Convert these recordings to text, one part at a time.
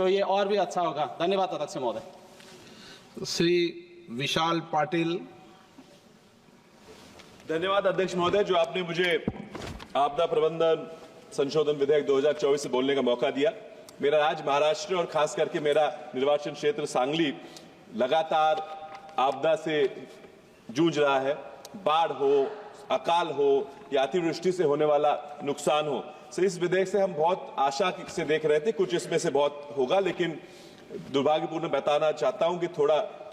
तो ये और भी अच्छा होगा। धन्यवाद अध्यक्ष महोदय। श्री विशाल पाटिल। धन्यवाद अध्यक्ष महोदय, जो आपने मुझे आपदा प्रबंधन संशोधन विधेयक 2024 से बोलने का मौका दिया। मेरा राज्य महाराष्ट्र और खास करके मेरा निर्वाचन क्षेत्र सांगली लगातार आपदा से जूझ रहा है। बाढ़ हो, अकाल हो या अतिवृष्टि से होने वाला नुकसान हो, तो इस विधेयक से हम बहुत आशा से देख रहे थे, कुछ इसमें से बहुत होगा, लेकिन दुर्भाग्यपूर्ण बताना चाहता हूं कि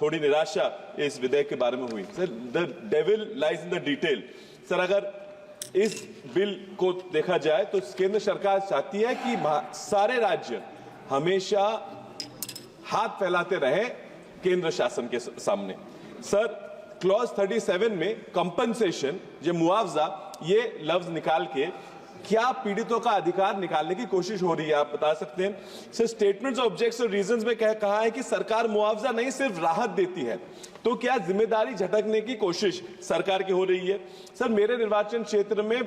थोड़ी निराशा इस विधेयक के बारे में हुई। Sir, the devil lies in the detail. Sir, अगर इस बिल को देखा जाए तो केंद्र सरकार चाहती है कि सारे राज्य हमेशा हाथ फैलाते रहे केंद्र शासन के सामने। सर, क्लॉज 37 में कंपनसेशन, जो मुआवजा, ये लफ्ज निकाल के क्या पीड़ितों का अधिकार निकालने की कोशिश हो रही है, आप बता सकते हैं? सर, स्टेटमेंट्स ऑफ ऑब्जेक्ट्स और रीजंस में कहा है कि सरकार मुआवजा नहीं सिर्फ राहत देती है, तो क्या जिम्मेदारी झटकने की कोशिश सरकार की हो रही है? सर, मेरे निर्वाचन क्षेत्र में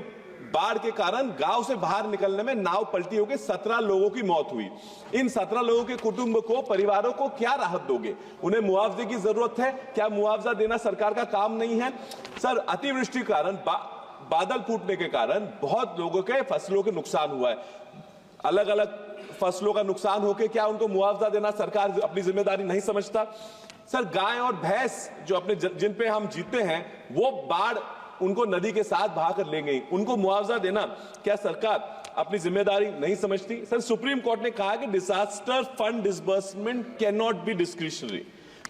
बाढ़ के कारण गांव से बाहर निकलने में नाव पलटी होकर 17 लोगों की मौत हुई। इन 17 लोगों के कुटुंब को, परिवारों को क्या राहत दोगे? उन्हें मुआवजे की जरूरत है? क्या मुआवजा देना सरकार का काम नहीं है? सर, अतिवृष्टि के कारण, बादल फूटने के कारण बहुत लोगों के फसलों के नुकसान हुआ है। अलग अलग फसलों का नुकसान होकर क्या उनको मुआवजा देना सरकार अपनी जिम्मेदारी नहीं समझता? सर, गाय और भैंस जो अपने जिन पे हम जीते हैं, वो बाढ़ उनको नदी के साथ बहाकर ले गई, उनको मुआवजा देना क्या सरकार अपनी जिम्मेदारी नहीं समझती? सर, सुप्रीम कोर्ट ने कहा कि disaster fund disbursement can not be discretionary,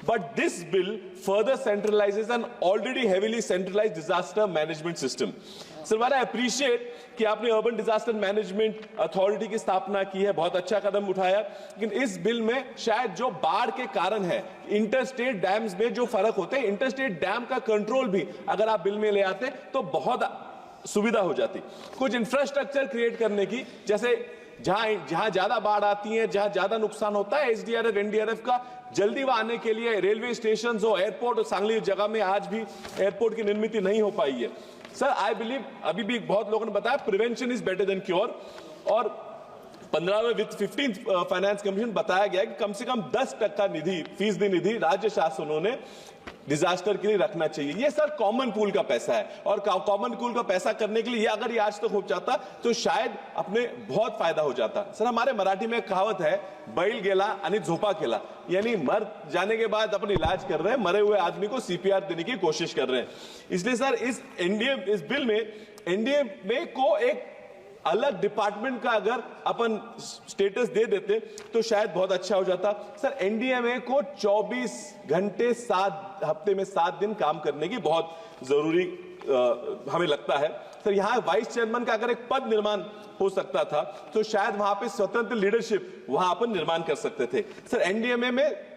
but this bill further centralizes an already heavily centralized disaster management system. Sir, I appreciate कि आपने अर्बन डिजास्टर मैनेजमेंट अथॉरिटी की स्थापना की है, बहुत अच्छा कदम उठाया, लेकिन इस बिल में शायद जो बाढ़ के कारण है, इंटरस्टेट डैम्स में जो फर्क होते हैं, इंटरस्टेट डैम का कंट्रोल भी अगर आप बिल में ले आते तो बहुत सुविधा हो जाती। कुछ इंफ्रास्ट्रक्चर क्रिएट करने की, जैसे जहां ज्यादा बाढ़ आती है, जहां ज्यादा नुकसान होता है, एसडीआरएफ एनडीआरएफ का जल्दी वहां आने के लिए रेलवे स्टेशन हो, एयरपोर्ट हो, सांगली जगह में आज भी एयरपोर्ट की निर्मित नहीं हो पाई है। सर, आई बिलीव, अभी भी बहुत लोगों ने बताया, prevention is better than cure. और 15वें वित्त 15th फाइनेंस कमीशन बताया गया कि कम से कम 10% निधि, फीसदी निधि राज्य शासनों ने डिजास्टर के लिए रखना चाहिए। ये सर कॉमन पूल का पैसा है, और कॉमन पूल का पैसा करने के लिए अगर ये आज तक हो जाता तो शायद अपने बहुत फायदा हो जाता। सर, हमारे मराठी में कहावत है, बैल गेला आणि झोपा केला, यानी मर जाने के बाद अपन इलाज कर रहे हैं, मरे हुए आदमी को सीपीआर देने की कोशिश कर रहे हैं। इसलिए सर, इस बिल में एनडीए में को एक अलग डिपार्टमेंट का अगर अपन स्टेटस दे देते तो शायद बहुत अच्छा हो जाता। सर, एनडीएमए को 24 घंटे 7 हफ्ते में 7 दिन काम करने की बहुत जरूरी हमें लगता है। सर, यहाँ वाइस चेयरमैन का अगर एक पद निर्माण हो सकता था तो शायद वहां पे स्वतंत्र लीडरशिप वहां अपन निर्माण कर सकते थे। सर, एनडीएमए में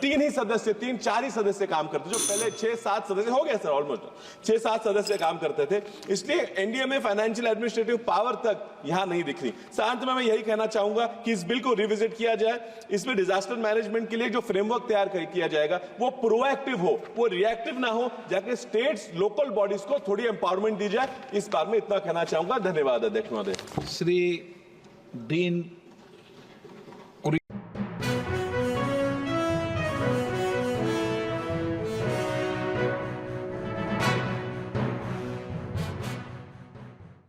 3-4 ही सदस्य काम करते, जो पहले 6-7 सदस्य हो गए सर, ऑलमोस्ट 6-7 सदस्य काम करते थे। इसलिए एनडीए में फाइनेंशियल एडमिनिस्ट्रेटिव पावर तक यहां नहीं दिख रही। अंत में मैं यही कहना चाहूंगा कि इस बिल को रिविजिट किया जाए। इसमें डिजास्टर मैनेजमेंट के लिए जो फ्रेमवर्क तैयार किया जाएगा वो प्रोएक्टिव हो, वो रिएक्टिव ना हो, जाके स्टेट्स, लोकल बॉडीज को थोड़ी एम्पावरमेंट दी जाए। इस बार में इतना कहना चाहूंगा। धन्यवाद अध्यक्ष महोदय। श्री डीन